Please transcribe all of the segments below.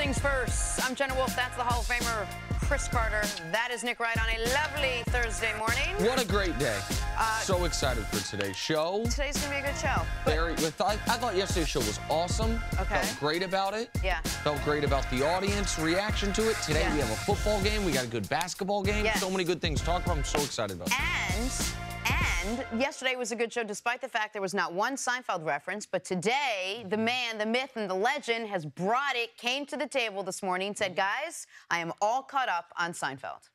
things first. I'm Jenna Wolfe. That's the Hall of Famer, Cris Carter. That is Nick Wright on a lovely Thursday morning. What a great day. So excited for today's show. Today's going to be a good show. I thought yesterday's show was awesome. Okay. Felt great about it. Yeah. Felt great about the audience reaction to it. Today we have a football game. We got a good basketball game. Yes. So many good things to talk about. I'm so excited about it. And yesterday was a good show, despite the fact there was not one Seinfeld reference. But today, the man, the myth, and the legend has brought it, came to the table this morning and said, guys, I am all caught up on Seinfeld.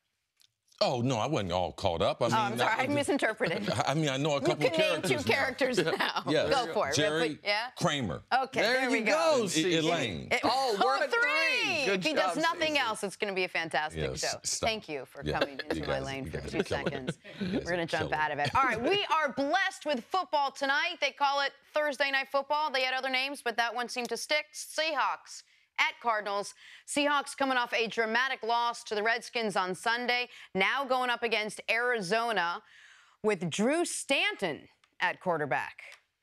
Oh, no, I wasn't all caught up. I mean, I'm sorry, I misinterpreted. I mean, I know a couple of characters. You can name two characters now. Yes. Go for it. Jerry, Kramer. Okay, there we go. Elaine. We're at three. If he does nothing else, it's going to be a fantastic show. Thank you for coming into my lane for 2 seconds. We're going to jump out of it. All right, we are blessed with football tonight. They call it Thursday Night Football. They had other names, but that one seemed to stick. Seahawks at Cardinals. Seahawks coming off a dramatic loss to the Redskins on Sunday, now going up against Arizona with Drew Stanton at quarterback.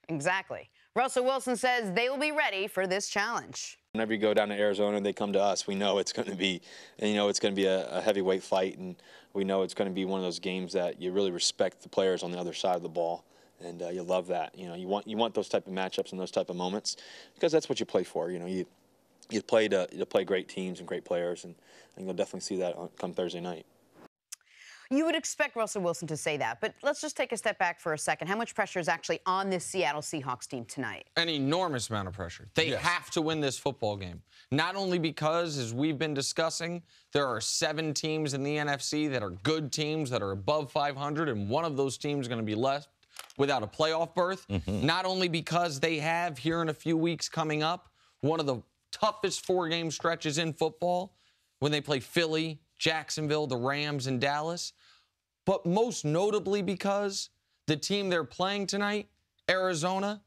Exactly. Russell Wilson says they will be ready for this challenge. Whenever you go down to Arizona and they come to us, we know it's going to be, a heavyweight fight, and we know it's going to be one of those games that you really respect the players on the other side of the ball. And you love that. You want those type of matchups and those type of moments, because that's what you play for. You play great teams and great players, and you'll definitely see that come Thursday night. You would expect Russell Wilson to say that, but let's just take a step back for a second. How much pressure is actually on this Seattle Seahawks team tonight? An enormous amount of pressure. They have to win this football game. Not only because, as we've been discussing, there are 7 teams in the NFC that are good teams that are above 500, and one of those teams is going to be left without a playoff berth. Not only because they have, here in a few weeks coming up, one of the toughest 4-game stretches in football when they play Philly, Jacksonville, the Rams, and Dallas, but most notably because the team they're playing tonight, Arizona,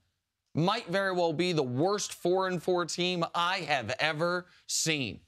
might very well be the worst 4-4 team I have ever seen.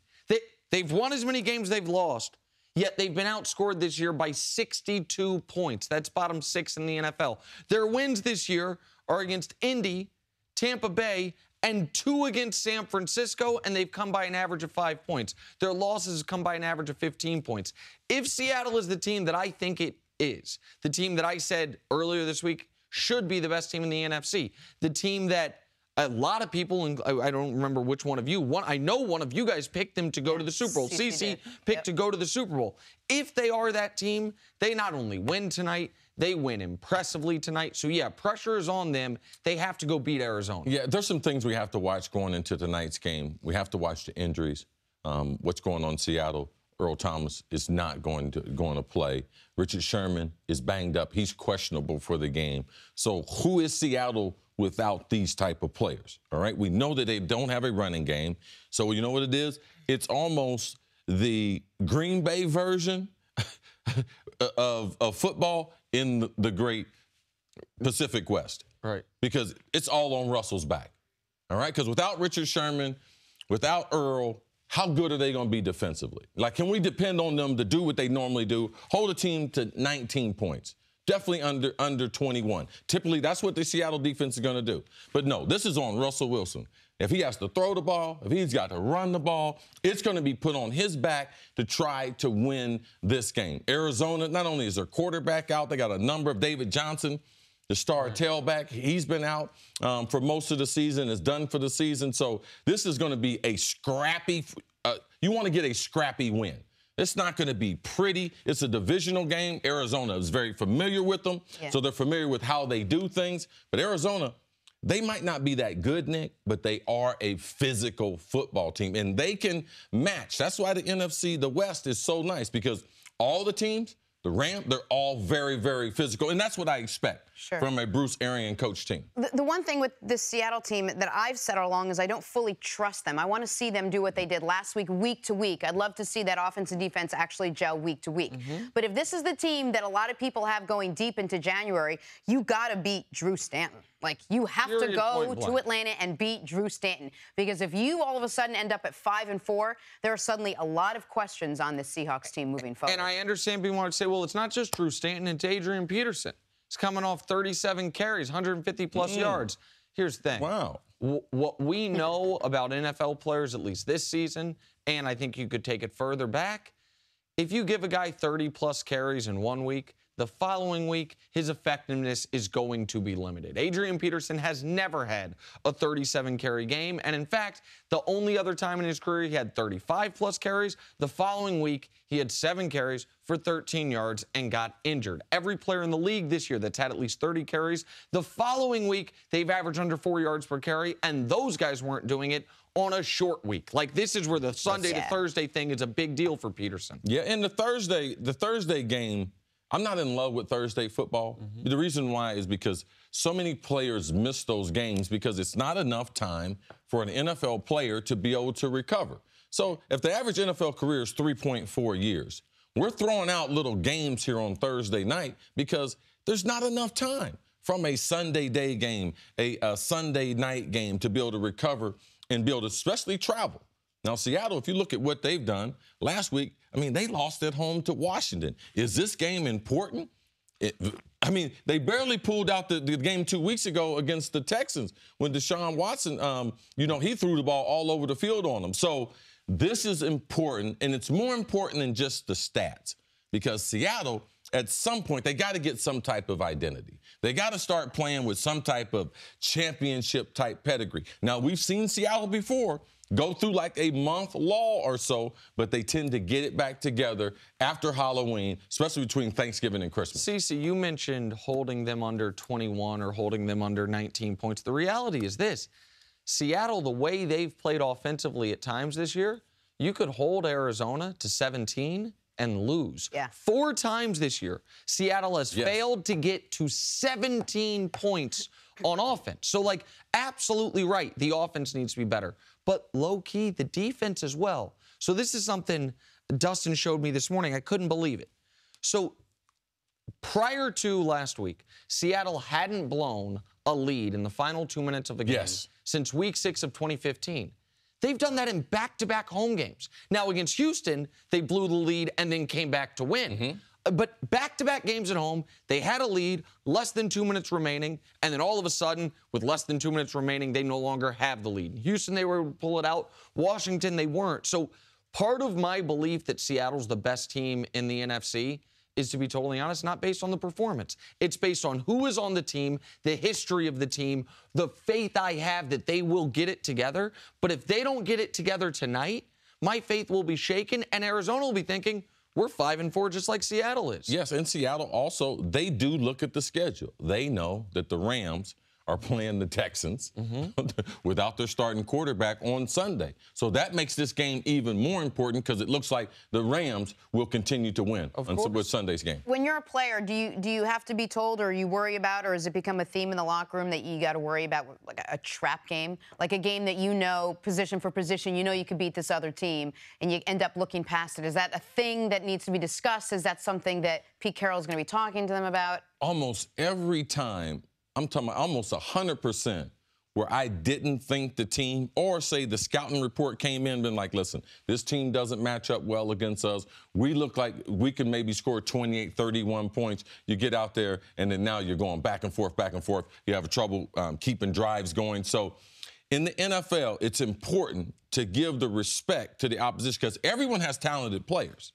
They've won as many games they've lost, yet they've been outscored this year by 62 points. That's bottom 6 in the NFL. Their wins this year are against Indy, Tampa Bay, and 2 against San Francisco, and they've come by an average of 5 points. Their losses have come by an average of 15 points. If Seattle is the team that I think it is, the team that I said earlier this week should be the best team in the NFC, the team that a lot of people, and I don't remember which one of you, I know one of you guys picked them to go to the Super Bowl. CC picked to go to the Super Bowl. If they are that team, they not only win tonight, they win impressively tonight. So, yeah, pressure is on them. They have to go beat Arizona. Yeah, there's some things we have to watch going into tonight's game. We have to watch the injuries, what's going on in Seattle. Earl Thomas is not going to play. Richard Sherman is banged up. He's questionable for the game. So who is Seattle without these type of players? All right, we know that they don't have a running game. So you know what it is? It's almost the Green Bay version of football in the great Pacific West. Right. Because it's all on Russell's back. All right? Because without Richard Sherman, without Earl, how good are they going to be defensively? Like, can we depend on them to do what they normally do? Hold a team to 19 points. Definitely under 21. Typically, that's what the Seattle defense is going to do. But no, this is on Russell Wilson. If he has to throw the ball, if he's got to run the ball, it's going to be put on his back to try to win this game. Arizona, not only is their quarterback out, they got a number of David Johnson, the star tailback. He's been out for most of the season, is done for the season. So this is going to be a scrappy, you want to get a scrappy win. It's not going to be pretty. It's a divisional game. Arizona is very familiar with them, so they're familiar with how they do things. But Arizona, they might not be that good, Nick, but they are a physical football team, and they can match. That's why the NFC, the West, is so nice, because all the teams, the Rams, they're all very, very physical, and that's what I expect from a Bruce Arians coach team. The one thing with this Seattle team that I've said all along is I don't fully trust them. I want to see them do what they did last week to week. I'd love to see that offense and defense actually gel week to week. But if this is the team that a lot of people have going deep into January, you got to beat Drew Stanton. Like, you have to go to Atlanta and beat Drew Stanton, because if you all of a sudden end up at 5-4, there are suddenly a lot of questions on the Seahawks team moving forward. And I understand people want to say, well, it's not just Drew Stanton, it's Adrian Peterson. He's coming off 37 carries, 150-plus yards. Here's the thing. Wow. What we know about NFL players, at least this season, and I think you could take it further back, if you give a guy 30-plus carries in 1 week, the following week, his effectiveness is going to be limited. Adrian Peterson has never had a 37-carry game, and in fact, the only other time in his career he had 35-plus carries, the following week, he had 7 carries for 13 yards and got injured. Every player in the league this year that's had at least 30 carries, the following week, they've averaged under 4 yards per carry, and those guys weren't doing it on a short week. Like, this is where the Sunday to Thursday thing is a big deal for Peterson. Yeah, and the Thursday game, I'm not in love with Thursday football. The reason why is because so many players miss those games because it's not enough time for an NFL player to be able to recover. So if the average NFL career is 3.4 years, we're throwing out little games here on Thursday night because there's not enough time from a Sunday day game, a Sunday night game to be able to recover and be able to especially travel. Now, Seattle, if you look at what they've done last week, I mean, they lost at home to Washington. Is this game important? They barely pulled out the game 2 weeks ago against the Texans when Deshaun Watson, he threw the ball all over the field on them. So this is important, and it's more important than just the stats because Seattle, at some point, they got to get some type of identity. They got to start playing with some type of championship-type pedigree. Now, we've seen Seattle before go through like a month lull or so, but they tend to get it back together after Halloween, especially between Thanksgiving and Christmas. Cece, you mentioned holding them under 21 or holding them under 19 points. The reality is this. Seattle, the way they've played offensively at times this year, you could hold Arizona to 17 and lose. 4 times this year, Seattle has failed to get to 17 points on offense. So, absolutely right. The offense needs to be better. But low-key, the defense as well. So this is something Dustin showed me this morning. I couldn't believe it. So prior to last week, Seattle hadn't blown a lead in the final 2 minutes of the game since Week 6 of 2015. They've done that in back-to-back home games. Now, against Houston, they blew the lead and then came back to win. But back-to-back games at home, they had a lead, less than 2 minutes remaining, and then all of a sudden, with less than 2 minutes remaining, they no longer have the lead. Houston, they were able to pull it out. Washington, they weren't. So part of my belief that Seattle's the best team in the NFC is, to be totally honest, not based on the performance. It's based on who is on the team, the history of the team, the faith I have that they will get it together. But if they don't get it together tonight, my faith will be shaken, and Arizona will be thinking, we're 5-4 just like Seattle is. Yes, and Seattle also, they do look at the schedule. They know that the Rams are playing the Texans without their starting quarterback on Sunday. So that makes this game even more important because it looks like the Rams will continue to win with Sunday's game. When you're a player, do you have to be told or you worry about, or has it become a theme in the locker room that you got to worry about, like a trap game? Like a game that you know, position for position, you know you could beat this other team, and you end up looking past it. Is that a thing that needs to be discussed? Is that something that Pete Carroll's going to be talking to them about? Almost every time, I'm talking about almost 100%, where I didn't think the team, or say the scouting report came in and been like, listen, this team doesn't match up well against us. We look like we can maybe score 28, 31 points. You get out there, and then now you're going back and forth, back and forth. You have trouble keeping drives going. So in the NFL, it's important to give the respect to the opposition because everyone has talented players.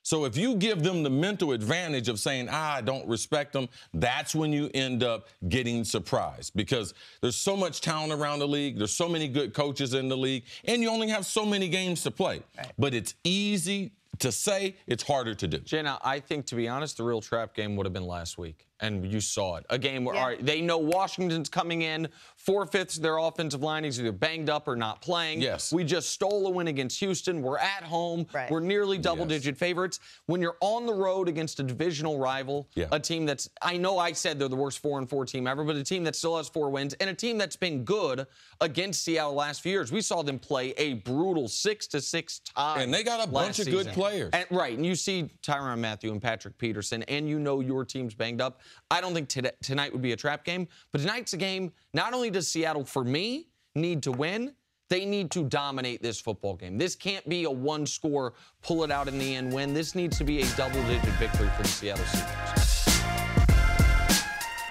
So if you give them the mental advantage of saying, I don't respect them, that's when you end up getting surprised because there's so much talent around the league. There's so many good coaches in the league, and you only have so many games to play. Right. But it's easy to say, it's harder to do. Jenna, I think, to be honest, the real trap game would have been last week. And you saw it. A game where all right, they know Washington's coming in. 4/5 of their offensive line is either banged up or not playing. Yes. We just stole a win against Houston. We're at home. Right. We're nearly double-digit favorites. When you're on the road against a divisional rival, a team that's, I know I said they're the worst 4-4 team ever, but a team that still has 4 wins, and a team that's been good against Seattle the last few years. We saw them play a brutal 6-6 tie. And they got a bunch of good players. And, right. And you see Tyrann Mathieu and Patrick Peterson, and you know your team's banged up. I don't think tonight would be a trap game, but tonight's a game, not only does Seattle, for me, need to win, they need to dominate this football game. This can't be a one-score, pull it out in the end win. This needs to be a double-digit victory for the Seattle Seahawks.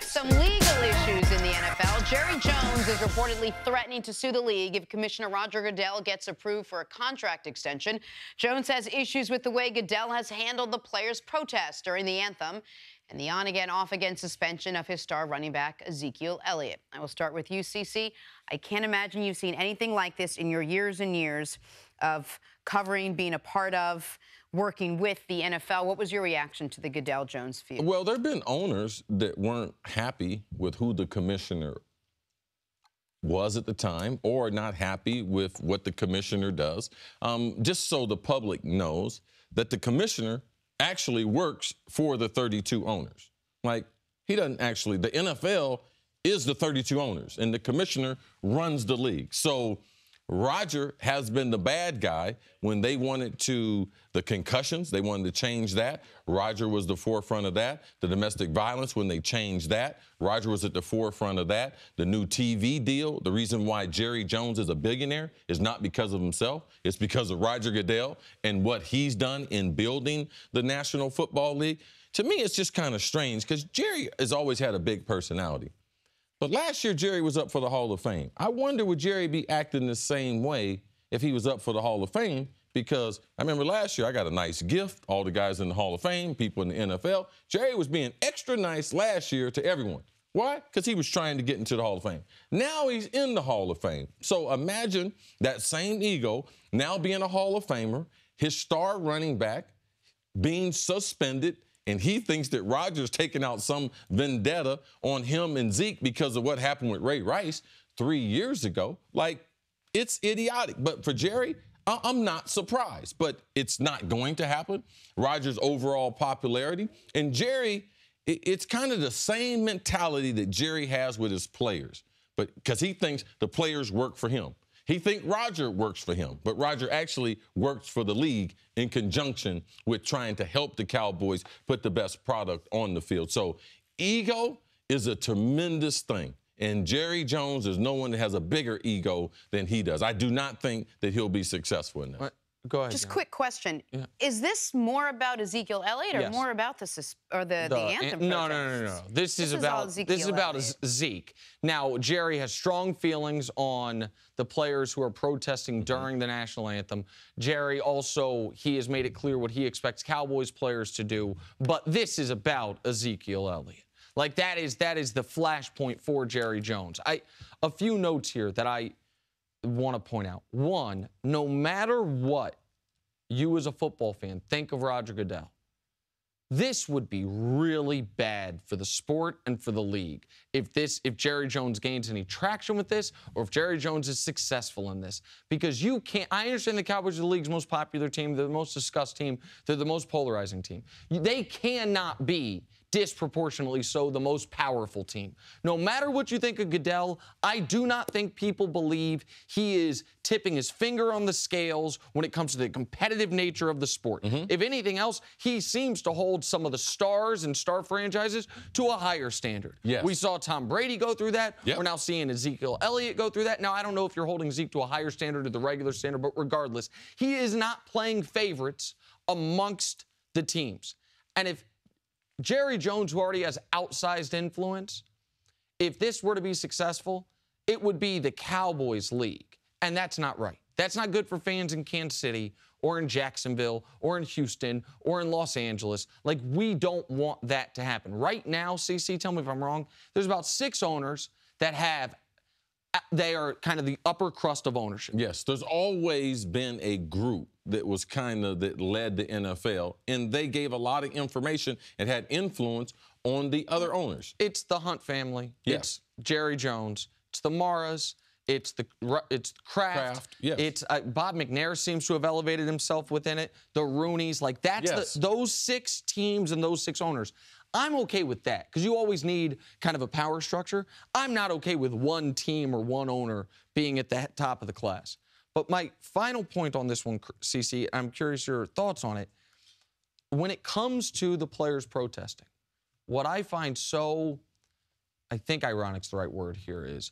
Some legal issues in the NFL. Jerry Jones is reportedly threatening to sue the league if Commissioner Roger Goodell gets approved for a contract extension. Jones has issues with the way Goodell has handled the players' protests during the anthem and the on-again, off-again suspension of his star running back, Ezekiel Elliott. I will start with you, CC. I can't imagine you've seen anything like this in your years and years of covering, being a part of, working with the NFL. What was your reaction to the Goodell-Jones feud? Well, there have been owners that weren't happy with who the commissioner was at the time or not happy with what the commissioner does. Just so the public knows that the commissioner actually works for the 32 owners. Like, he doesn't actually, the NFL is the 32 owners, and the commissioner runs the league. So Roger has been the bad guy when they wanted the concussions, they wanted to change that. Roger was the forefront of that. The domestic violence, when they changed that, Roger was at the forefront of that. The new TV deal, the reason why Jerry Jones is a billionaire is not because of himself. It's because of Roger Goodell and what he's done in building the National Football League. To me, it's just kind of strange because Jerry has always had a big personality. But last year, Jerry was up for the Hall of Fame. I wonder, would Jerry be acting the same way if he was up for the Hall of Fame? Because I remember last year, I got a nice gift, all the guys in the Hall of Fame, people in the NFL. Jerry was being extra nice last year to everyone. Why? Because he was trying to get into the Hall of Fame. Now he's in the Hall of Fame. So imagine that same ego now being a Hall of Famer, his star running back being suspended, and he thinks that Rodgers taking out some vendetta on him and Zeke because of what happened with Ray Rice 3 years ago. Like, it's idiotic. But for Jerry, I'm not surprised. But it's not going to happen. Rodgers' overall popularity. And Jerry, it's kind of the same mentality that Jerry has with his players. But because he thinks the players work for him. He thinks Roger works for him, but Roger actually works for the league in conjunction with trying to help the Cowboys put the best product on the field. So ego is a tremendous thing, and Jerry Jones is no one that has a bigger ego than he does. I do not think that he'll be successful in that. Go ahead. Just quick question. Yeah. Is this more about Ezekiel Elliott or more about the anthem? No. This is about Zeke. Now, Jerry has strong feelings on the players who are protesting during the national anthem. Jerry also, he has made it clear what he expects Cowboys players to do. But this is about Ezekiel Elliott. Like, that is the flashpoint for Jerry Jones. A few notes here that I want to point out. One, no matter what you as a football fan think of Roger Goodell, this would be really bad for the sport and for the league if Jerry Jones gains any traction with this, or if Jerry Jones is successful in this. Because you can't, I understand the Cowboys are the league's most popular team, they're the most discussed team, they're the most polarizing team. They cannot be disproportionately so the most powerful team. No matter what you think of Goodell, I do not think people believe he is tipping his finger on the scales when it comes to the competitive nature of the sport. If anything else, he seems to hold some of the stars and star franchises to a higher standard. Yes. We saw Tom Brady go through that. Yep. We're now seeing Ezekiel Elliott go through that. Now, I don't know if you're holding Zeke to a higher standard or the regular standard, but regardless, he is not playing favorites amongst the teams. And if Jerry Jones, who already has outsized influence, if this were to be successful, it would be the Cowboys league. And that's not right. That's not good for fans in Kansas City or in Jacksonville or in Houston or in Los Angeles. Like, we don't want that to happen. Right now, CC, tell me if I'm wrong, there's about 6 owners that they are kind of the upper crust of ownership. Yes, there's always been a group that was that led the NFL, and they gave a lot of information and had influence on the other owners. It's the Hunt family. Yes. It's Jerry Jones. It's the Maras. It's Kraft. Yes. It's Bob McNair seems to have elevated himself within it. The Rooneys, like that's those 6 teams and those 6 owners. I'm okay with that because you always need kind of a power structure. I'm not okay with one team or one owner being at the top of the class. But my final point on this one, CC, I'm curious your thoughts on it. When it comes to the players protesting, what I find so, I think ironic's the right word here, is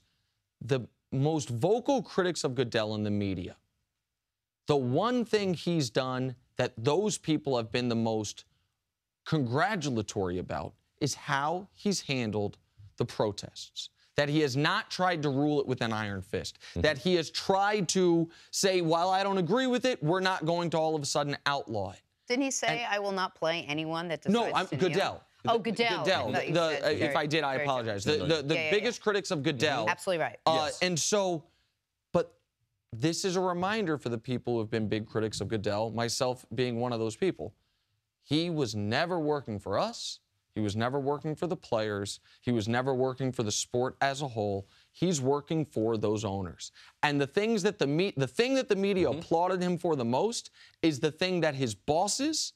the most vocal critics of Goodell in the media. The one thing he's done that those people have been the most congratulatory about is how he's handled the protests. that he has not tried to rule it with an iron fist, that he has tried to say, while I don't agree with it, we're not going to all of a sudden outlaw it. Didn't he say, I will not play anyone that decides No, to Goodell. Oh, Goodell. Goodell. If I did, I apologize. The biggest critics of Goodell. Absolutely right. Yes. And so, but this is a reminder for the people who have been big critics of Goodell, myself being one of those people. He was never working for us. He was never working for the players. He was never working for the sport as a whole. He's working for those owners. And the thing that the media applauded him for the most is the thing that his bosses,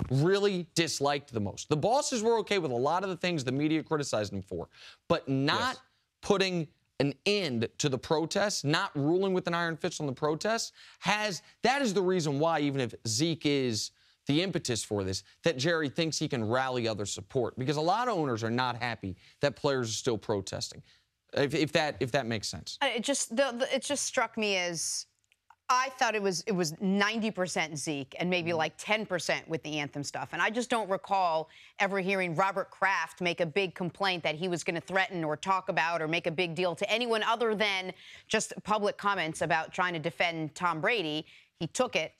really disliked the most. The bosses were okay with a lot of the things the media criticized him for, but not putting an end to the protests, not ruling with an iron fist on the protests, that is the reason why, even if Zeke is the impetus for this, that Jerry thinks he can rally other support, because a lot of owners are not happy that players are still protesting. If that makes sense. It just struck me as, I thought it was 90% Zeke and maybe like 10% with the anthem stuff. And I just don't recall ever hearing Robert Kraft make a big complaint that he was going to threaten or talk about or make a big deal to anyone other than just public comments about trying to defend Tom Brady. He took it,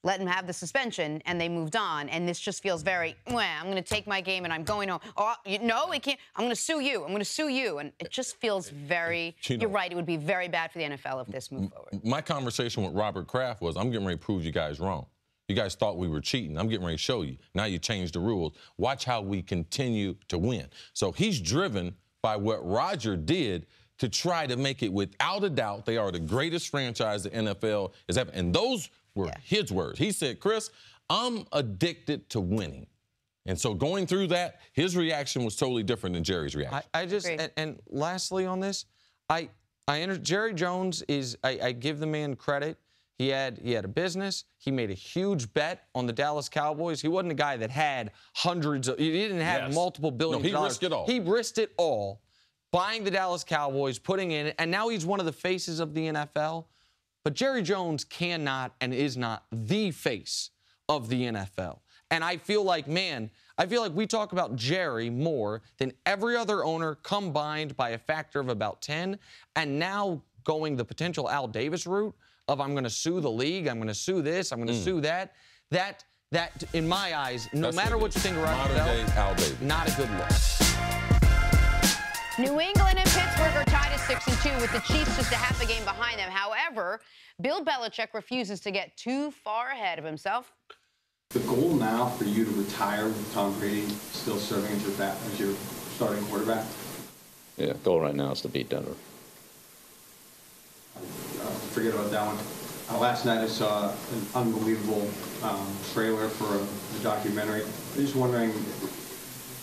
let him have the suspension, and they moved on. And this just feels very, I'm going to take my game and I'm going home. Oh, no, it can't. I'm going to sue you. I'm going to sue you. And it just feels very, you're right, it would be very bad for the NFL if this moved forward. My conversation with Robert Kraft was, I'm getting ready to prove you guys wrong. You guys thought we were cheating. I'm getting ready to show you. Now you changed the rules. Watch how we continue to win. So he's driven by what Roger did to try to make it, without a doubt, they are the greatest franchise the NFL has ever. And those were his words. He said, Chris, I'm addicted to winning. And so going through that, his reaction was totally different than Jerry's reaction. And lastly on this, Jerry Jones is, I give the man credit. He had a business. He made a huge bet on the Dallas Cowboys. He wasn't a guy that had hundreds of, he didn't have multiple billions of dollars. He risked it all. He risked it all, buying the Dallas Cowboys, putting in it, and now he's one of the faces of the NFL. But Jerry Jones cannot and is not the face of the NFL. And I feel like we talk about Jerry more than every other owner combined by a factor of about 10. And now going the potential Al Davis route of, I'm going to sue the league, I'm going to sue this, I'm going to sue that. That, in my eyes, no matter what you think about Goodell, not a good look. New England and Pittsburgh are tied at 6-2 with the Chiefs just a half a game behind them. However, Bill Belichick refuses to get too far ahead of himself. The goal now for you to retire with Tom Brady still serving as your starting quarterback? Yeah, goal right now is to beat Denver. Forget about that one. Last night I saw an unbelievable trailer for a documentary. I'm just wondering,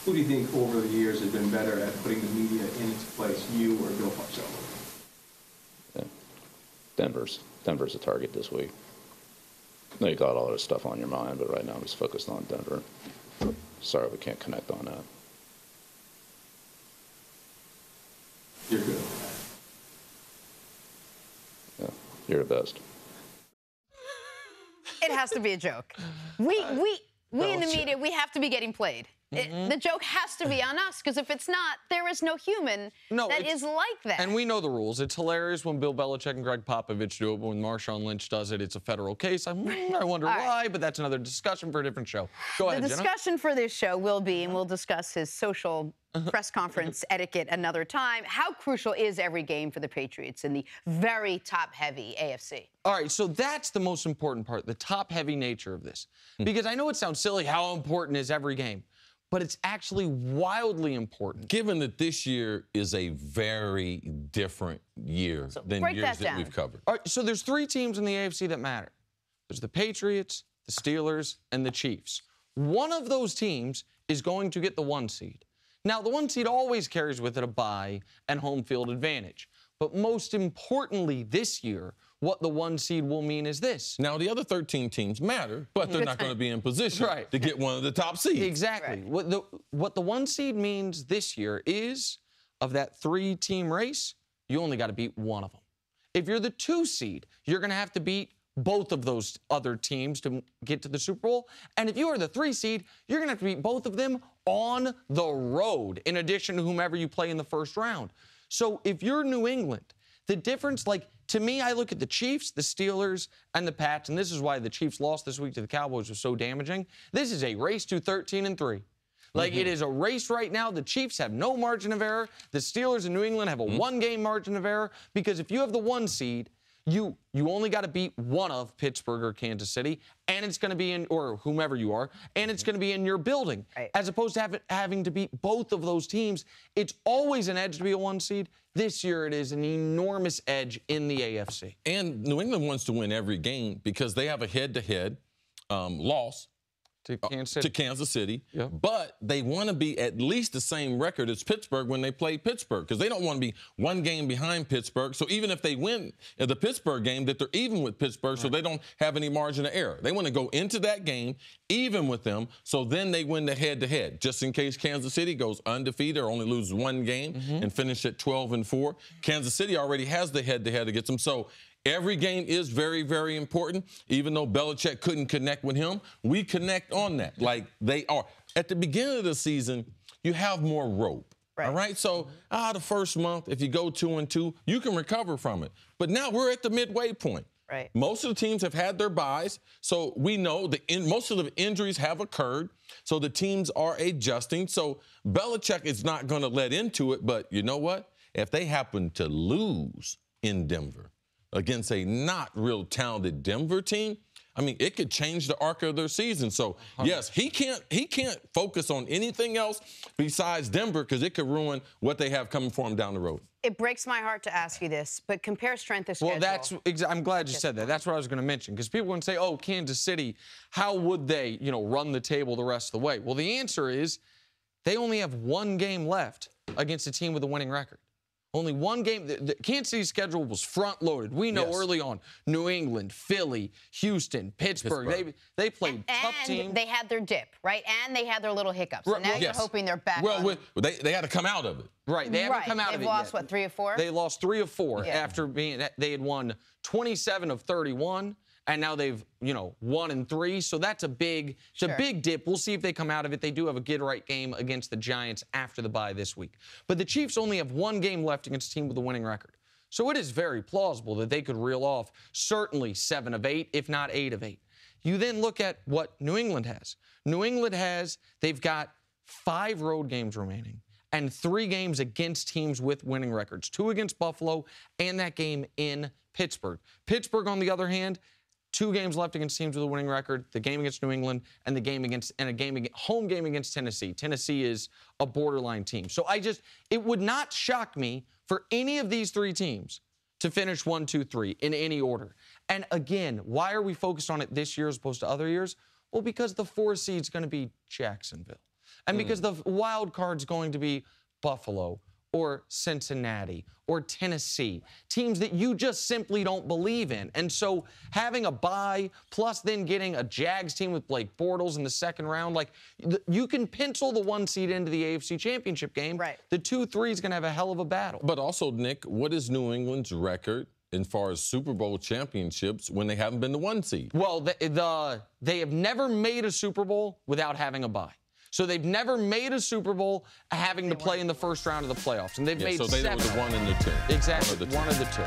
who do you think over the years has been better at putting the media in its place, you or Bill Parcells? Yeah. Denver's a target this week. I know you got all this stuff on your mind, but right now I'm just focused on Denver. Sorry we can't connect on that. You're good. Yeah, you're the best. It has to be a joke. We in the media, we have to be getting played. The joke has to be on us, because if it's not, there is no human that is like that. And we know the rules. It's hilarious when Bill Belichick and Greg Popovich do it, but when Marshawn Lynch does it, it's a federal case. I wonder why, but that's another discussion for a different show. Go ahead, The discussion for this show will be, and we'll discuss his social press conference etiquette another time, how crucial is every game for the Patriots in the very top-heavy AFC? All right, so that's the most important part, the top-heavy nature of this. Because I know it sounds silly, how important is every game? But it's actually wildly important. Given that this year is a very different year than years that we've covered. All right, so there's 3 teams in the AFC that matter. There's the Patriots, the Steelers, and the Chiefs. One of those teams is going to get the 1 seed. Now, the 1 seed always carries with it a bye and home field advantage. But most importantly this year, what the 1 seed will mean is this. Now, the other 13 teams matter, but they're not going to be in position to get one of the top seeds. Exactly. Right. What the 1 seed means this year is, of that 3-team race, you only got to beat one of them. If you're the 2 seed, you're going to have to beat both of those other teams to get to the Super Bowl. And if you are the 3 seed, you're going to have to beat both of them on the road, in addition to whomever you play in the first round. So if you're New England, the difference, like, to me, I look at the Chiefs, the Steelers, and the Pats, and this is why the Chiefs loss this week to the Cowboys was so damaging. This is a race to 13-3. Like, it is a race right now. The Chiefs have no margin of error. The Steelers and New England have a one-game margin of error, because if you have the 1 seed, you only got to beat one of Pittsburgh or Kansas City, and it's going to be in, or whomever you are, and it's going to be in your building. Right. As opposed to having to beat both of those teams. It's always an edge to be a 1 seed. This year it is an enormous edge in the AFC. And New England wants to win every game because they have a head-to-head loss to Kansas City. Yeah. But they want to be at least the same record as Pittsburgh when they play Pittsburgh, because they don't want to be 1 game behind Pittsburgh. So even if they win the Pittsburgh game, that they're even with Pittsburgh, so they don't have any margin of error. They want to go into that game even with them, so then they win the head-to-head, just in case Kansas City goes undefeated or only loses 1 game and finish at 12-4. Kansas City already has the head-to-head against them. So every game is very, very important. Even though Belichick couldn't connect with him, we connect on that. Like they are. At the beginning of the season, you have more rope. Right. All right? So, the first month, if you go 2-2, you can recover from it. But now we're at the midway point. Right. Most of the teams have had their byes, so we know most of the injuries have occurred, so the teams are adjusting. So Belichick is not going to let into it, but you know what? If they happen to lose in Denver against a not real talented Denver team, I mean, it could change the arc of their season. So, yes, he can't focus on anything else besides Denver, because it could ruin what they have coming for him down the road. It breaks my heart to ask you this, but compare strength of schedule. Well, I'm glad you said that. That's what I was going to mention, because people would say, oh, Kansas City, how would they, run the table the rest of the way? Well, the answer is they only have 1 game left against a team with a winning record. Only 1 game. The Kansas City's schedule was front-loaded. We know early on, New England, Philly, Houston, Pittsburgh. They played tough teams. And they had their dip, right? And they had their little hiccups. So now you're hoping they're back on. They had to come out of it. Right. They haven't come out of it yet. They've lost, what, 3 of 4? They lost 3 of 4 after they had won 27 of 31. And now they've, 1-3. So that's a big dip. We'll see if they come out of it. They do have a get-right game against the Giants after the bye this week. But the Chiefs only have 1 game left against a team with a winning record. So it is very plausible that they could reel off certainly 7 of 8, if not 8 of 8. You then look at what New England has. They've got 5 road games remaining and 3 games against teams with winning records. 2 against Buffalo and that game in Pittsburgh. Pittsburgh, on the other hand, 2 games left against teams with a winning record, the game against New England and home game against Tennessee. Tennessee is a borderline team. So it would not shock me for any of these 3 teams to finish 1, 2, 3 in any order. And again, why are we focused on it this year as opposed to other years? Well, because the 4 seed's going to be Jacksonville. And because the wild card's going to be Buffalo or Cincinnati or Tennessee, teams that you just simply don't believe in. And so having a bye plus then getting a Jags team with Blake Bortles in the second round, you can pencil the 1 seed into the AFC Championship game. Right. The 2-3 is going to have a hell of a battle. But also, Nick, what is New England's record as far as Super Bowl championships when they haven't been the 1 seed? Well, they have never made a Super Bowl without having a bye. So they've never made a Super Bowl having to play in the first round of the playoffs. And they've made 7. So they were the 1 and the 2. Exactly, one of the 2.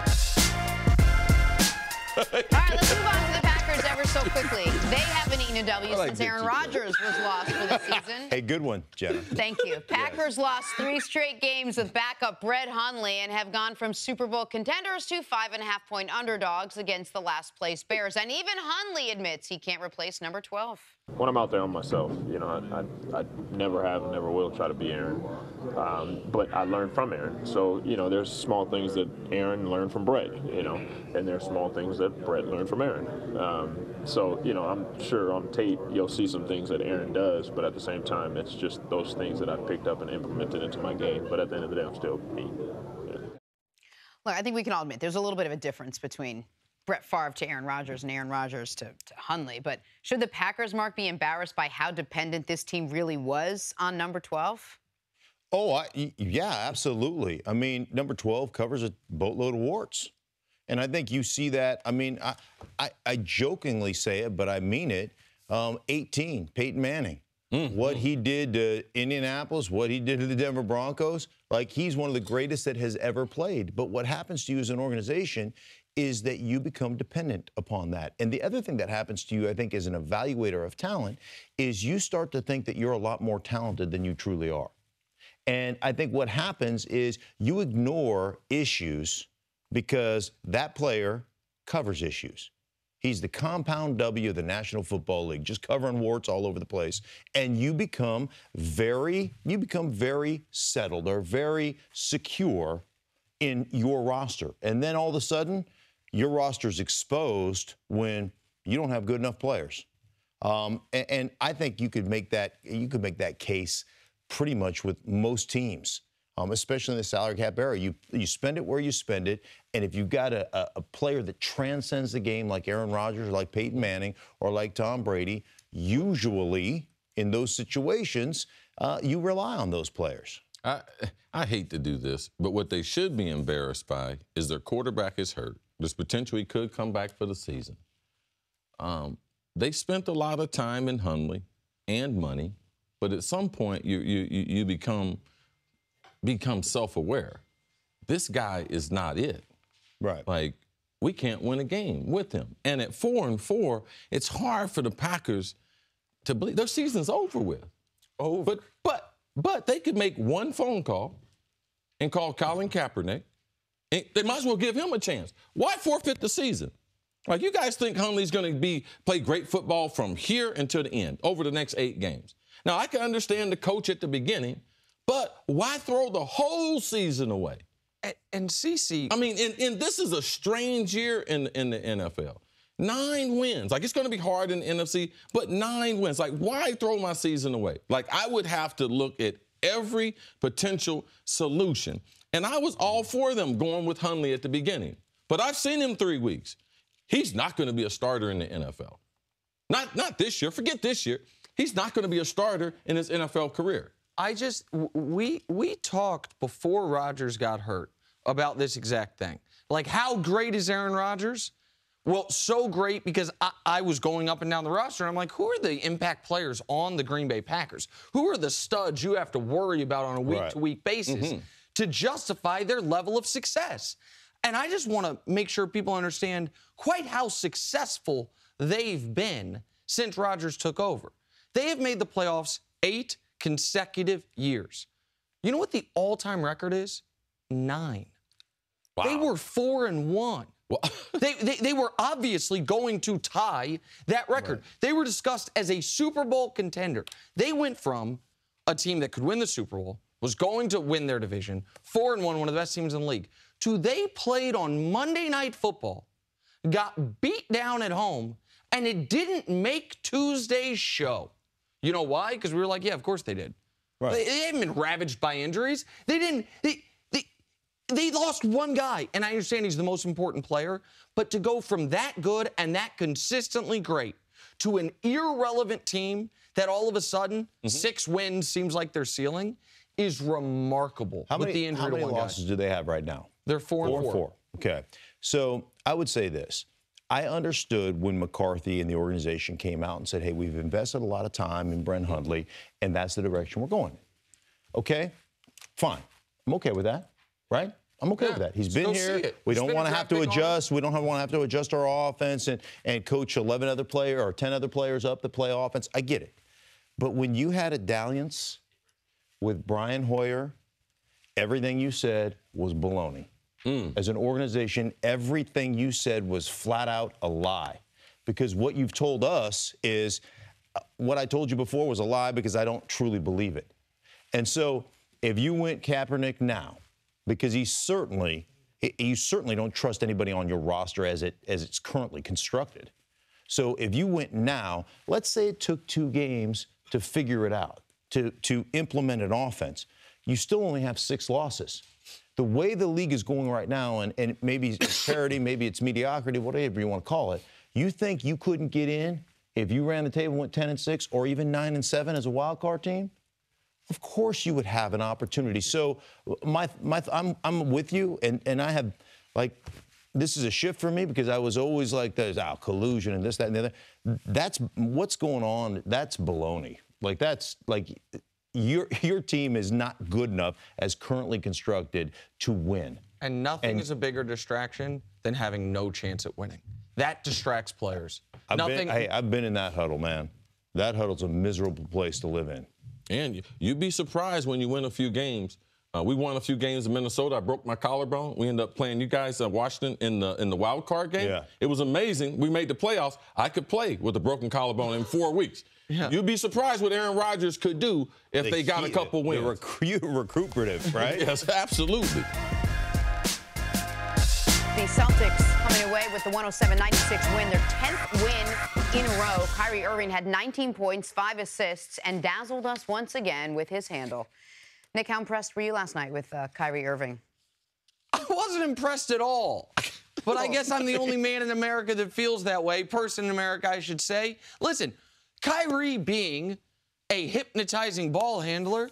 All right, let's move on to the Packers ever so quickly. They haven't eaten a W since Aaron Rodgers was lost for the season. Hey, good one, Jenna. Thank you. Packers lost 3 straight games with backup Brett Hundley and have gone from Super Bowl contenders to 5.5-point underdogs against the last-place Bears. And even Hundley admits he can't replace number 12. When I'm out there on myself, I never have and never will try to be Aaron. But I learned from Aaron. So, there's small things that Aaron learned from Brett, and there's small things that Brett learned from Aaron. So, I'm sure on tape you'll see some things that Aaron does, but at the same time, it's just those things that I've picked up and implemented into my game. But at the end of the day, I'm still me. Yeah. Look, I think we can all admit there's a little bit of a difference between Brett Favre to Aaron Rodgers and Aaron Rodgers to Hundley. But should the Packers, Mark, be embarrassed by how dependent this team really was on number 12? Oh, yeah, absolutely. I mean, number 12 covers a boatload of warts. And I think you see that. I mean, I jokingly say it, but I mean it. 18, Peyton Manning. What he did to Indianapolis, what he did to the Denver Broncos, like he's one of the greatest that has ever played. But what happens to you as an organization is that you become dependent upon that. And the other thing that happens to you, I think, as an evaluator of talent, is you start to think that you're a lot more talented than you truly are. And I think what happens is you ignore issues because that player covers issues. He's the compound W of the National Football League, just covering warts all over the place. And you become very settled or very secure in your roster. And then all of a sudden, your roster's exposed when you don't have good enough players. And I think you could make that case pretty much with most teams. Especially in the salary cap era. You spend it where you spend it, and if you've got a player that transcends the game like Aaron Rodgers or like Peyton Manning or like Tom Brady, usually in those situations, you rely on those players. I hate to do this, but what they should be embarrassed by is their quarterback is hurt. There's potential he could come back for the season. They spent a lot of time in Hundley and money, but at some point you become self-aware. This guy is not it. Right. Like, we can't win a game with him. And at 4-4, it's hard for the Packers to believe their season's over with. Over. But they could make one phone call and call Colin Kaepernick. And they might as well give him a chance. Why forfeit the season? Like, you guys think Hundley's going to play great football from here until the end, over the next 8 games. Now, I can understand the coach at the beginning, but why throw the whole season away? And CeCe, I mean, and this is a strange year in the NFL. 9 wins. Like, it's going to be hard in the NFC, but 9 wins. Like, why throw my season away? Like, I would have to look at every potential solution. And I was all for them going with Hundley at the beginning. But I've seen him 3 weeks. He's not going to be a starter in the NFL. Not this year. Forget this year. He's not going to be a starter in his NFL career. We talked before Rodgers got hurt about this exact thing. Like, how great is Aaron Rodgers? Well, so great because I was going up and down the roster, and I'm like, who are the impact players on the Green Bay Packers? Who are the studs you have to worry about on a week-to-week basis to justify their level of success? And I just want to make sure people understand quite how successful they've been since Rodgers took over. They have made the playoffs 8 consecutive years. You know what the all-time record is? 9. Wow. They were 4-1. Well, they were obviously going to tie that record. Right. They were discussed as a Super Bowl contender. They went from a team that could win the Super Bowl, was going to win their division, 4-1, one of the best teams in the league, to they played on Monday Night Football, got beat down at home, and it didn't make Tuesday's show. You know why? Because we were like, yeah, of course they did. Right. They haven't been ravaged by injuries. They lost one guy, and I understand he's the most important player, but to go from that good and that consistently great to an irrelevant team that all of a sudden 6 wins seems like their ceiling is remarkable. How many losses do they have right now? They're 4-4. Okay. So I would say this. I understood when McCarthy and the organization came out and said, hey, we've invested a lot of time in Brent Hundley, and that's the direction we're going. Okay? Fine. I'm okay with that. Right? I'm okay with that. He's been here. We don't want to have to adjust. We don't want to have to adjust our offense and coach 11 other players or 10 other players up to play offense. I get it. But when you had a dalliance with Brian Hoyer, everything you said was baloney. As an organization, everything you said was flat out a lie. Because what you've told us is what I told you before was a lie because I don't truly believe it. And so if you went Kaepernick now, because you certainly don't trust anybody on your roster as it's currently constructed. So if you went now, let's say it took 2 games to figure it out, to implement an offense, you still only have 6 losses. The way the league is going right now, and maybe it's parity, maybe it's mediocrity, whatever you want to call it, you think you couldn't get in if you ran the table, went 10-6, or even 9-7 as a wild card team? Of course you would have an opportunity. So I'm with you, and I have, like, this is a shift for me because I was always like, there's collusion and this, that, and the other. That's what's going on. That's baloney. Like, that's like your team is not good enough as currently constructed to win. And nothing is a bigger distraction than having no chance at winning. That distracts players. I've been in that huddle, man. That huddle's a miserable place to live in. And you'd be surprised when you win a few games. We won a few games in Minnesota. I broke my collarbone. We ended up playing you guys in Washington in the wild card game. Yeah. It was amazing. We made the playoffs. I could play with a broken collarbone in 4 weeks. Yeah. You'd be surprised what Aaron Rodgers could do if they got a couple wins. Recuperative, right? Yes, absolutely. The Celtics coming away with the 107-96 win, their 10th win in a row. Kyrie Irving had 19 points, 5 assists, and dazzled us once again with his handle. Nick, how impressed were you last night with Kyrie Irving? I wasn't impressed at all. But I guess I'm the only man in America that feels that way. Person in America, I should say. Listen, Kyrie being a hypnotizing ball handler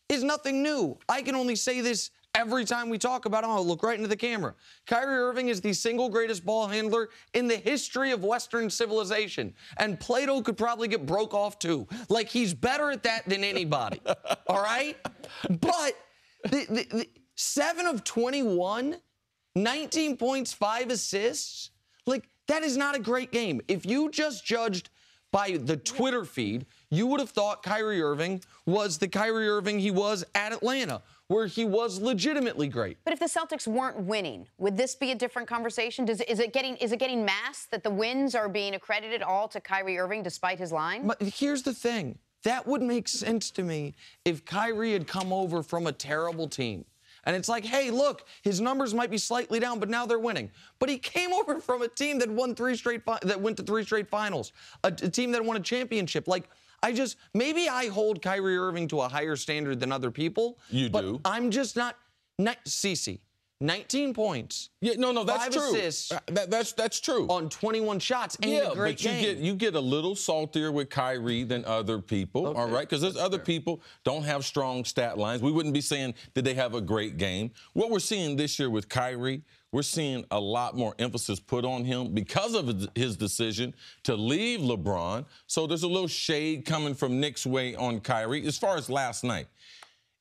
is nothing new. I can only say this every time we talk about him. I'll look right into the camera. Kyrie Irving is the single greatest ball handler in the history of Western civilization. And Plato could probably get broke off too. Like, he's better at that than anybody. All right? But the 7 of 21, 19 points, 5 assists, like, that is not a great game. If you just judged by the Twitter feed, you would have thought Kyrie Irving was the Kyrie Irving he was at Atlanta, where he was legitimately great. But if the Celtics weren't winning, would this be a different conversation? Is it getting masked that the wins are being accredited all to Kyrie Irving despite his line? But here's the thing. That would make sense to me if Kyrie had come over from a terrible team. And it's like, hey, look, his numbers might be slightly down, but now they're winning. But he came over from a team that went to 3 straight finals, a team that won a championship. Like, maybe I hold Kyrie Irving to a higher standard than other people. You do. But I'm just not. Cece, 19 points. Yeah, no, that's 5 true. assists. That's true. On 21 shots. Ain't a great game. You get a little saltier with Kyrie than other people, all right? Because there's other people don't have strong stat lines. We wouldn't be saying that they have a great game. What we're seeing this year with Kyrie, we're seeing a lot more emphasis put on him because of his decision to leave LeBron. So there's a little shade coming from Nick's way on Kyrie. As far as last night,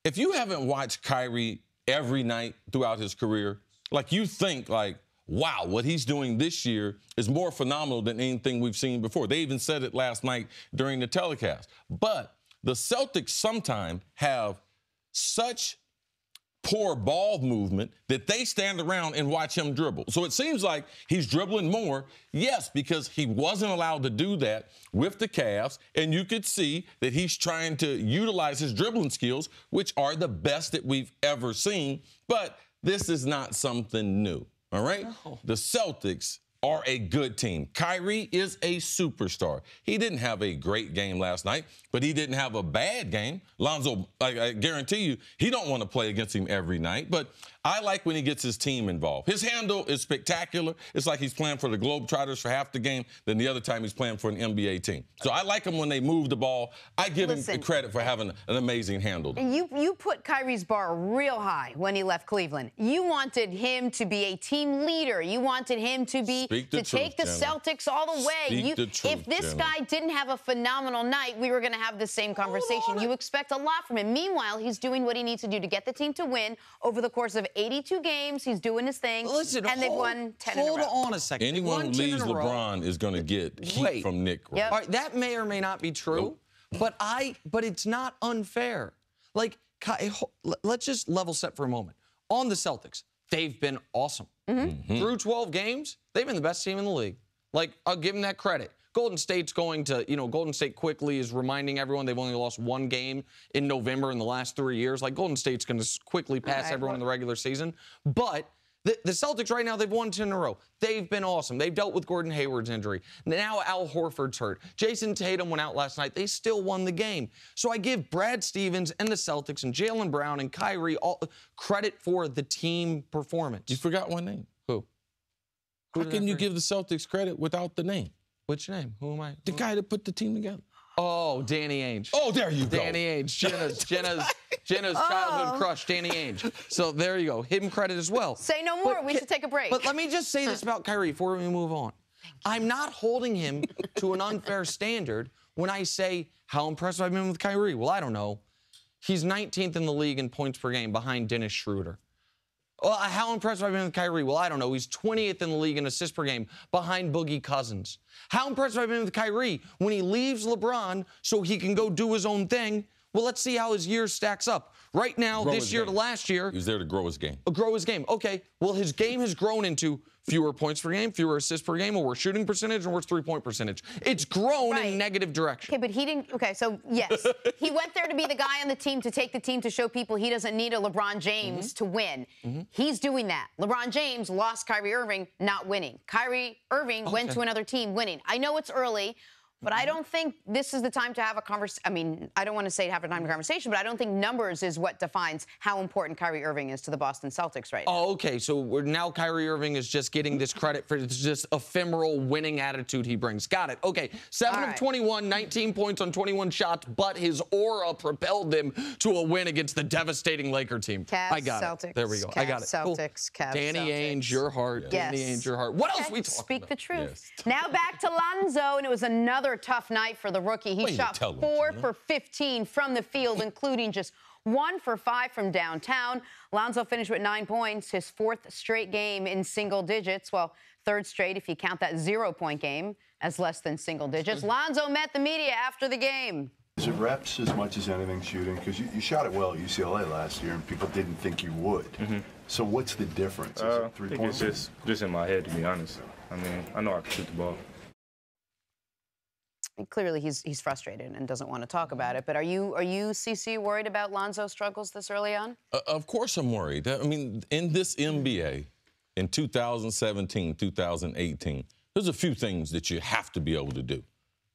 if you haven't watched Kyrie every night throughout his career, like, you think, like, wow, what he's doing this year is more phenomenal than anything we've seen before. They even said it last night during the telecast. But the Celtics sometimes have such poor ball movement that they stand around and watch him dribble. So it seems like he's dribbling more, yes, because he wasn't allowed to do that with the Cavs, and you could see that he's trying to utilize his dribbling skills, which are the best that we've ever seen. But this is not something new, all right? No. The Celtics are a good team. Kyrie is a superstar. He didn't have a great game last night, but he didn't have a bad game. Lonzo, I guarantee you, he don't want to play against him every night, but I like when he gets his team involved. His handle is spectacular. It's like he's playing for the Globetrotters for half the game, then the other time he's playing for an NBA team. So I like him when they move the ball. I give him credit for having an amazing handle. You put Kyrie's bar real high when he left Cleveland. You wanted him to be a team leader. You wanted him to take the Celtics all the way. If this guy didn't have a phenomenal night, we were going to have the same conversation. You expect a lot from him. Meanwhile, he's doing what he needs to do to get the team to win over the course of 82 games. He's doing his thing. Listen, and they've won 10 in a row. Hold on a second. Anyone who leaves LeBron is going to get heat from Nick. Yep. All right, that may or may not be true, but it's not unfair. Like, let's just level set for a moment. On the Celtics, they've been awesome. Through 12 games, they've been the best team in the league. Like, I'll give them that credit. Golden State's going to, Golden State quickly is reminding everyone they've only lost 1 game in November in the last 3 years. Like, Golden State's going to quickly pass everyone in the regular season. But the Celtics right now, they've won 10 in a row. They've been awesome. They've dealt with Gordon Hayward's injury. Now Al Horford's hurt. Jason Tatum went out last night. They still won the game. So I give Brad Stevens and the Celtics and Jaylen Brown and Kyrie all credit for the team performance. You forgot one name. Who? How can you give the Celtics credit without the name? Which name? Who am I? The guy that put the team together. Oh, Danny Ainge. Oh, there you go. Danny Ainge. Jenna's childhood crush, Danny Ainge. So there you go. Him credit as well. Say no more. We should take a break. But let me just say this about Kyrie before we move on. I'm not holding him to an unfair standard when I say how impressed I've been with Kyrie. Well, I don't know. He's 19th in the league in points per game behind Dennis Schroeder. Well, how impressed have I been with Kyrie? Well, I don't know. He's 20th in the league in assists per game behind Boogie Cousins. How impressed have I been with Kyrie when he leaves LeBron so he can go do his own thing? Well, let's see how his year stacks up. Right now, this year to last year. He's there to grow his game. Grow his game. Okay. Well, his game has grown into fewer points per game, fewer assists per game, a worse shooting percentage, and worse three-point percentage. It's grown in negative direction. Okay, but he didn't. Okay, so yes, he went there to be the guy on the team, to take the team, to show people he doesn't need a LeBron James to win. He's doing that. LeBron James lost Kyrie Irving, not winning. Kyrie Irving went to another team, winning. I know it's early, but I don't think this is the time to have a conversation. I mean, I don't want to say have a time to conversation, but I don't think numbers is what defines how important Kyrie Irving is to the Boston Celtics right now. Oh, okay. So now Kyrie Irving is just getting this credit for this just ephemeral winning attitude he brings. Got it. Okay. 7 of 21, 19 points on 21 shots, but his aura propelled them to a win against the devastating Laker team. Cavs, I got Celtics, it. There we go. Cavs, I got it. Celtics, cool. Cavs, Danny Celtics. Ainge, your heart. Yes. Danny Ainge, your heart. What else we talking Speak about? the truth. Yes. Now back to Lonzo, and it was another tough night for the rookie. He shot 4 for 15 from the field, including just 1 for 5 from downtown. Lonzo finished with 9 points, his 4th straight game in single digits. Well, 3rd straight if you count that 0-point game as less than single digits. Lonzo met the media after the game. Is it reps as much as anything shooting? Because you shot it well at UCLA last year, and people didn't think you would. So what's the difference? Is it 3 I think points? it's just in my head, to be honest. I mean, I know I can shoot the ball. Clearly, he's frustrated and doesn't want to talk about it. But are you, CC, worried about Lonzo's struggles this early on? Of course I'm worried. I mean, in this NBA, in 2017, 2018, there's a few things that you have to be able to do,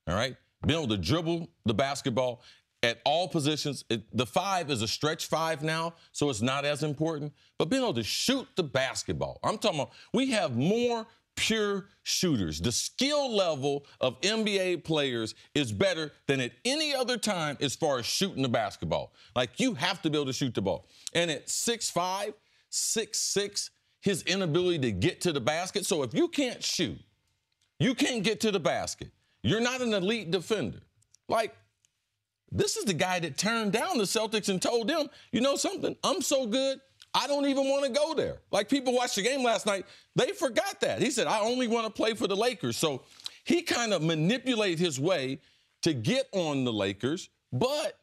all right? Being able to dribble the basketball at all positions. The 5 is a stretch 5 now, so it's not as important. But being able to shoot the basketball. I'm talking about we have more pure shooters. The skill level of NBA players is better than at any other time as far as shooting the basketball. Like, you have to be able to shoot the ball. And at 6'5", 6'6", his inability to get to the basket. So if you can't shoot, you can't get to the basket, you're not an elite defender. Like, this is the guy that turned down the Celtics and told them, you know something, I'm so good, I don't even want to go there. Like, people watched the game last night, they forgot that. He said, I only want to play for the Lakers. So he kind of manipulated his way to get on the Lakers, but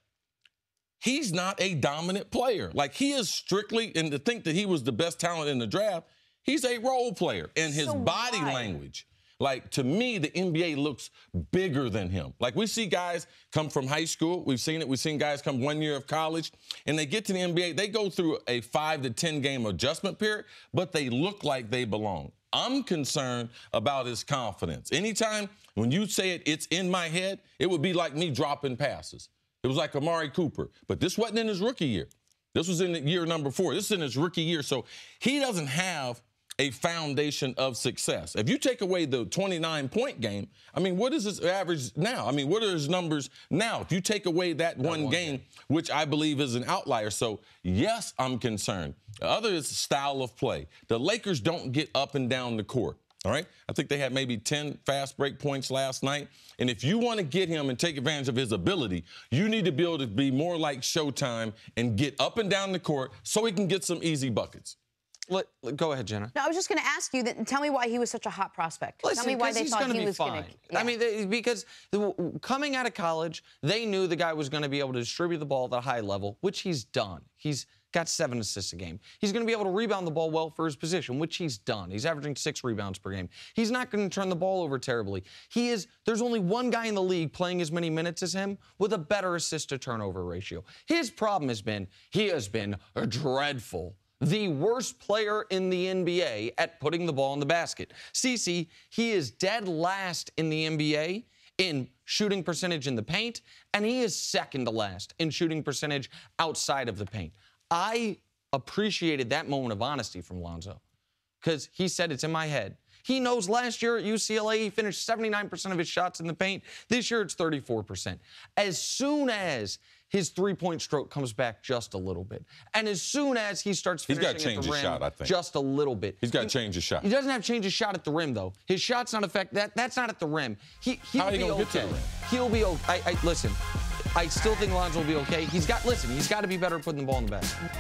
he's not a dominant player. Like, he is strictly, and to think that he was the best talent in the draft, he's a role player. And his body language, like, to me, the NBA looks bigger than him. Like, we see guys come from high school. We've seen it. We've seen guys come 1 year of college, and they get to the NBA. They go through a 5 to 10 game adjustment period, but they look like they belong. I'm concerned about his confidence. Anytime when you say it's in my head, it would be like me dropping passes. It was like Amari Cooper. But this wasn't in his rookie year. This was in year number 4. This is in his rookie year. So he doesn't have a foundation of success. If you take away the 29-point game, I mean, what is his average now? I mean, what are his numbers now? If you take away that one game, which I believe is an outlier. So, yes, I'm concerned. The other is style of play. The Lakers don't get up and down the court, all right? I think they had maybe 10 fast break points last night. And if you want to get him and take advantage of his ability, you need to be able to be more like Showtime and get up and down the court so he can get some easy buckets. Go ahead, Jenna. No, I was just going to ask you, tell me why he was such a hot prospect. Listen, tell me why they thought he was going to be fine. I mean, because coming out of college, they knew the guy was going to be able to distribute the ball at a high level, which he's done. He's got 7 assists a game. He's going to be able to rebound the ball well for his position, which he's done. He's averaging 6 rebounds per game. He's not going to turn the ball over terribly. There's only one guy in the league playing as many minutes as him with a better assist-to-turnover ratio. His problem has been he has been dreadful. The worst player in the NBA at putting the ball in the basket. CC, he is dead last in the NBA in shooting percentage in the paint, and he is second to last in shooting percentage outside of the paint. I appreciated that moment of honesty from Lonzo because he said it's in my head. He knows last year at UCLA, he finished 79% of his shots in the paint. This year, it's 34%. As soon as his three-point stroke comes back just a little bit, and as soon as he starts finishing at the rim, he's got to change his shot, I think. Just a little bit. He's got to change his shot. He doesn't have to change his shot at the rim, though. His shot's not that's not at the rim. He'll be okay. Get to the rim? He'll be okay. Listen, I still think Lonzo will be okay. He's got to be better at putting the ball in the basket.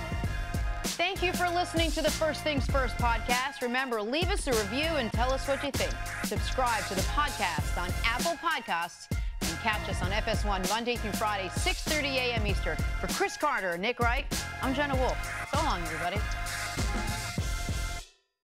Thank you for listening to the First Things First podcast. Remember, leave us a review and tell us what you think. Subscribe to the podcast on Apple Podcasts and catch us on FS1 Monday through Friday, 6:30 a.m. Eastern. For Cris Carter and Nick Wright, I'm Jenna Wolfe. So long, everybody.